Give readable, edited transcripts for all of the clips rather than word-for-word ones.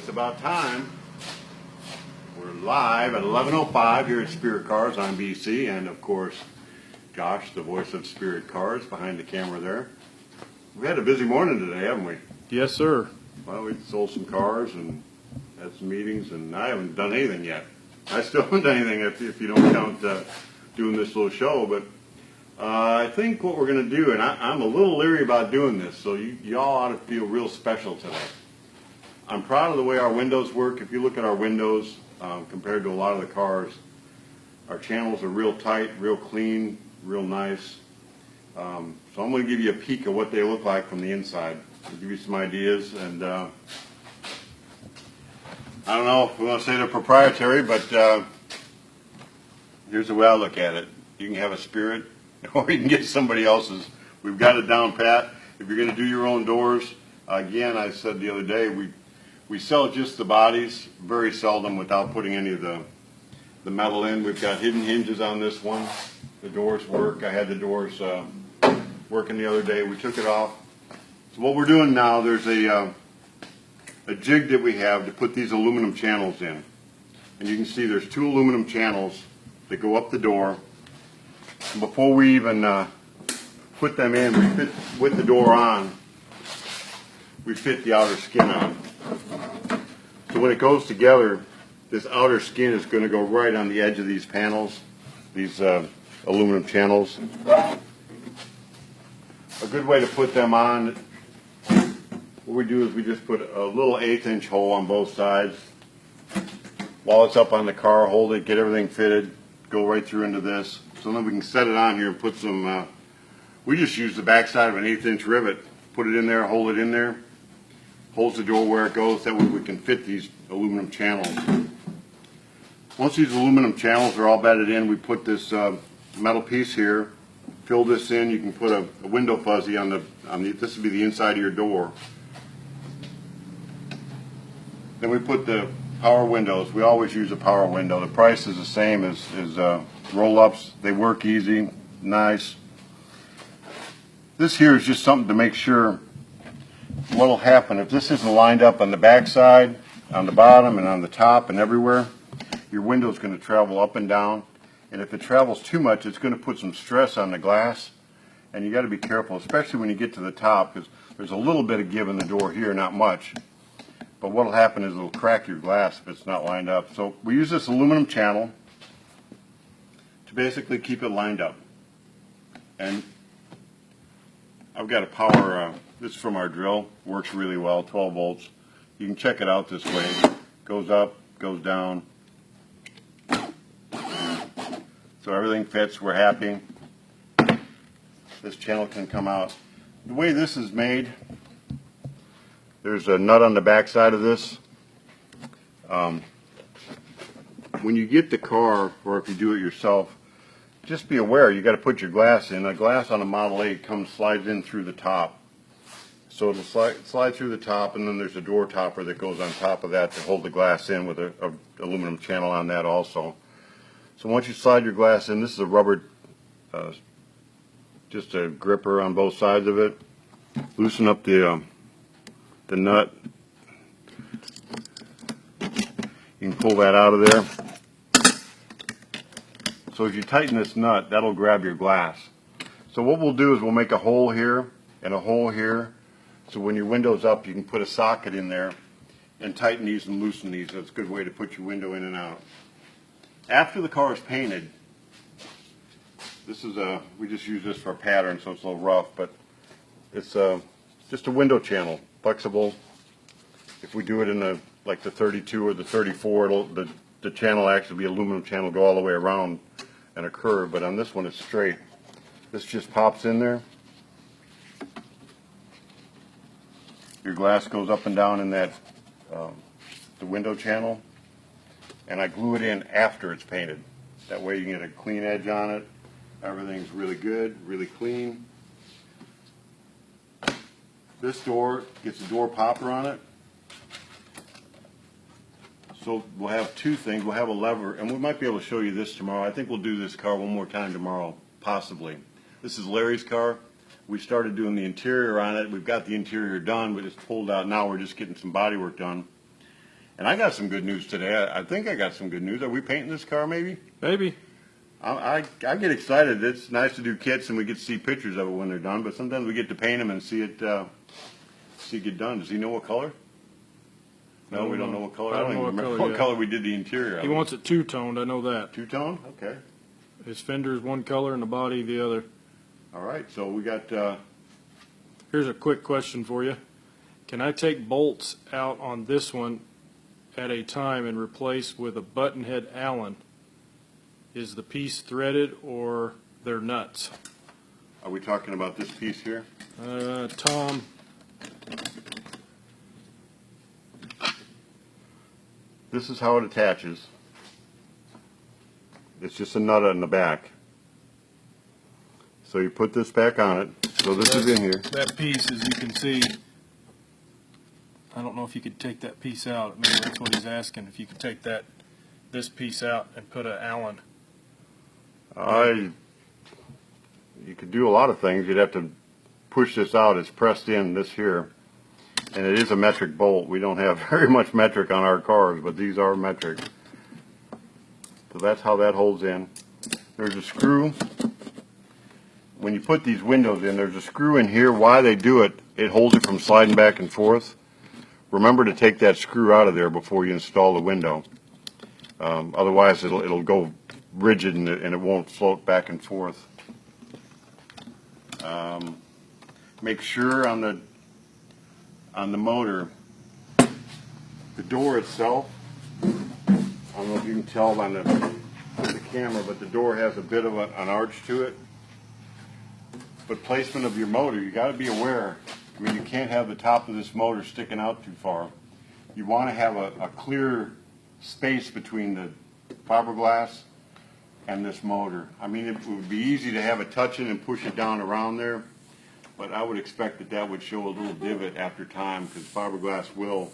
It's about time. We're live at 11:05 here at Spirit Cars on BC, and of course, Josh, the voice of Spirit Cars, behind the camera there. We had a busy morning today, haven't we? Yes, sir. Well, we sold some cars and had some meetings, and I haven't done anything yet. I still haven't done anything if you don't count doing this little show, but I think what we're going to do, and I'm a little leery about doing this, so y'all ought to feel real special today. I'm proud of the way our windows work. If you look at our windows, compared to a lot of the cars, our channels are real tight, real clean, real nice. So I'm going to give you a peek of what they look like from the inside. I'll give you some ideas, and I don't know if we want to say they're proprietary, but here's the way I look at it. You can have a Spirit, or you can get somebody else's. We've got it down pat. If you're going to do your own doors, again, I said the other day, we sell just the bodies, very seldom without putting any of the metal in. We've got hidden hinges on this one. The doors work. I had the doors working the other day. We took it off. So what we're doing now, there's a jig that we have to put these aluminum channels in. And you can see there's two aluminum channels that go up the door. And before we even put them in, we fit, with the door on, we fit the outer skin on. So when it goes together, this outer skin is going to go right on the edge of these panels, these aluminum channels. A good way to put them on, what we do is we just put a little 1/8-inch hole on both sides. While it's up on the car, hold it, get everything fitted, go right through into this. So then we can set it on here and put some, we just use the back side of an 1/8-inch rivet, put it in there, hold it in there. Holds the door where it goes, that way we can fit these aluminum channels. Once these aluminum channels are all bedded in, we put this metal piece here, fill this in. You can put a window fuzzy on the, this would be the inside of your door. Then we put the power windows. We always use a power window. The price is the same as roll-ups. They work easy, nice. This here is just something to make sure what will happen if this isn't lined up on the back side, on the bottom, and on the top, and everywhere. Your window is going to travel up and down, and if it travels too much, it's going to put some stress on the glass, and you got to be careful, especially when you get to the top, because there's a little bit of give in the door here, not much. But what will happen is it'll crack your glass if it's not lined up. So we use this aluminum channel to basically keep it lined up. And I've got a power. This is from our drill, works really well, 12 volts. You can check it out this way. Goes up, goes down. So everything fits, we're happy. This channel can come out. The way this is made, there's a nut on the back side of this. When you get the car, or if you do it yourself, just be aware, you got to put your glass in. A glass on a Model 8 slides in through the top. So it'll slide through the top, and then there's a door topper that goes on top of that to hold the glass in with a aluminum channel on that also. So once you slide your glass in, this is a rubber, just a gripper on both sides of it. Loosen up the nut. You can pull that out of there. So if you tighten this nut, that'll grab your glass. So what we'll do is we'll make a hole here and a hole here. So when your window's up, you can put a socket in there and tighten these and loosen these. That's a good way to put your window in and out. After the car is painted, this is we just use this for a pattern, so it's a little rough, but it's just a window channel, flexible. If we do it in like the 32 or the 34, the channel actually be aluminum channel, go all the way around and a curve, but on this one it's straight. This just pops in there. Your glass goes up and down in that the window channel, and I glue it in after it's painted. That way you can get a clean edge on it. Everything's really good, really clean. This door gets a door popper on it. So we'll have two things. We'll have a lever, and we might be able to show you this tomorrow. I think we'll do this car one more time tomorrow, possibly. This is Larry's car. We started doing the interior on it. We've got the interior done, but it's pulled out now. We're just getting some body work done. And I got some good news today. I think I got some good news. Are we painting this car maybe? Maybe. I get excited. It's nice to do kits and we get to see pictures of it when they're done, but sometimes we get to paint them and see it get done. Does he know what color? No, we don't know what color. I don't even remember what color we did the interior of. He wants it two-toned, I know that. Two-tone? Okay. His fender is one color and the body the other. All right, so we got... Here's a quick question for you. Can I take bolts out on this one at a time and replace with a button head Allen? Is the piece threaded or they're nuts? Are we talking about this piece here? Tom. This is how it attaches. It's just a nut in the back. So you put this back on it. So this is in here. That piece, as you can see, I don't know if you could take that piece out. Maybe that's what he's asking. If you could take this piece out and put an Allen. You could do a lot of things. You'd have to push this out. It's pressed in this here. And it is a metric bolt. We don't have very much metric on our cars, but these are metric. So that's how that holds in. There's a screw. When you put these windows in, there's a screw in here. Why they do it, it holds it from sliding back and forth. Remember to take that screw out of there before you install the window. Otherwise, it'll go rigid and it won't float back and forth. Make sure on the motor, the door itself, I don't know if you can tell on the camera, but the door has a bit of an arch to it. But placement of your motor, you got to be aware. I mean, you can't have the top of this motor sticking out too far. You want to have a clear space between the fiberglass and this motor. I mean, it would be easy to have it touching and push it down around there, but I would expect that would show a little divot after time, because fiberglass will,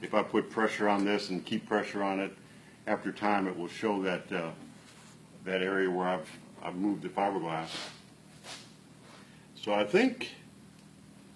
if I put pressure on this and keep pressure on it, after time it will show that area where I've moved the fiberglass. So I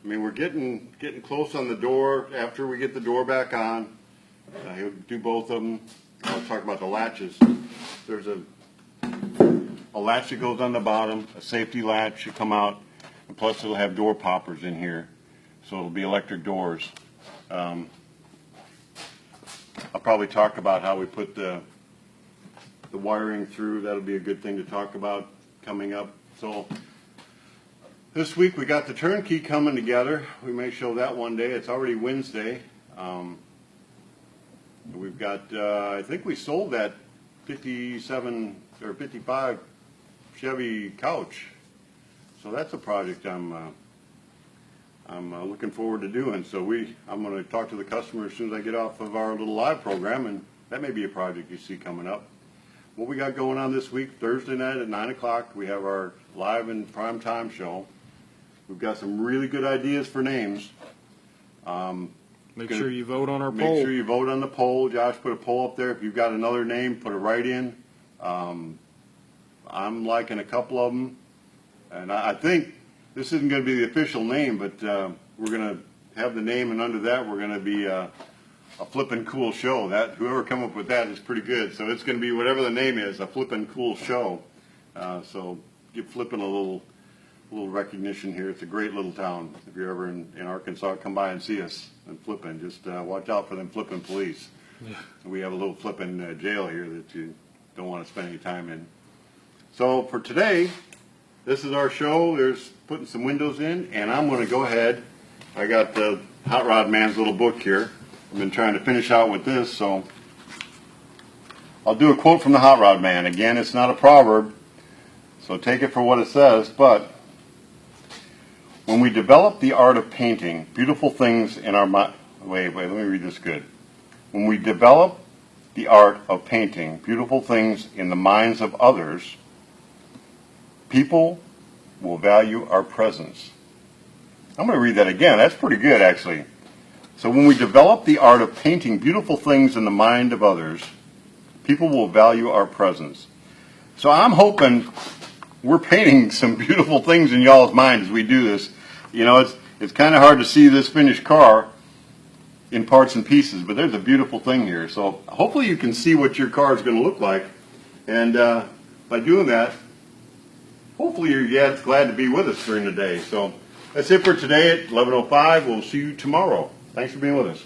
mean, we're getting close on the door. After we get the door back on, he'll do both of them. I'll talk about the latches. There's a latch that goes on the bottom, a safety latch should come out, and plus it'll have door poppers in here, so it'll be electric doors. I'll probably talk about how we put the wiring through. That'll be a good thing to talk about coming up. So this week we got the turnkey coming together. We may show that one day. It's already Wednesday. We've got, I think we sold that 57 or 55 Chevy couch. So that's a project I'm looking forward to doing. So I'm going to talk to the customer as soon as I get off of our little live program, and that may be a project you see coming up. What we got going on this week, Thursday night at 9 o'clock, we have our live and prime time show. We've got some really good ideas for names. Make sure you vote on our poll. Make sure you vote on the poll. Josh put a poll up there. If you've got another name, put it right in. I'm liking a couple of them. And I think this isn't going to be the official name, but we're going to have the name, and under that we're going to be a flippin' cool show. That whoever come up with that is pretty good. So it's going to be whatever the name is, a flippin' cool show. So give Flippin' a little recognition here. It's a great little town. If you're ever in Arkansas, come by and see us in Flippin'. Just watch out for them Flippin' police. Yeah. We have a little Flippin' jail here that you don't want to spend any time in. So for today, this is our show. There's putting some windows in, and I'm going to go ahead. I got the Hot Rod Man's little book here. I've been trying to finish out with this, so I'll do a quote from the Hot Rod Man. Again, it's not a proverb, so take it for what it says, but when we develop the art of painting beautiful things in our mind... Wait, let me read this good. When we develop the art of painting beautiful things in the minds of others, people will value our presence. I'm going to read that again. That's pretty good, actually. So when we develop the art of painting beautiful things in the mind of others, people will value our presence. So I'm hoping we're painting some beautiful things in y'all's minds as we do this. You know, it's kind of hard to see this finished car in parts and pieces, but there's a beautiful thing here. So hopefully you can see what your car is going to look like. And by doing that, hopefully you're glad to be with us during the day. So that's it for today at 11:05. We'll see you tomorrow. Thanks for being with us.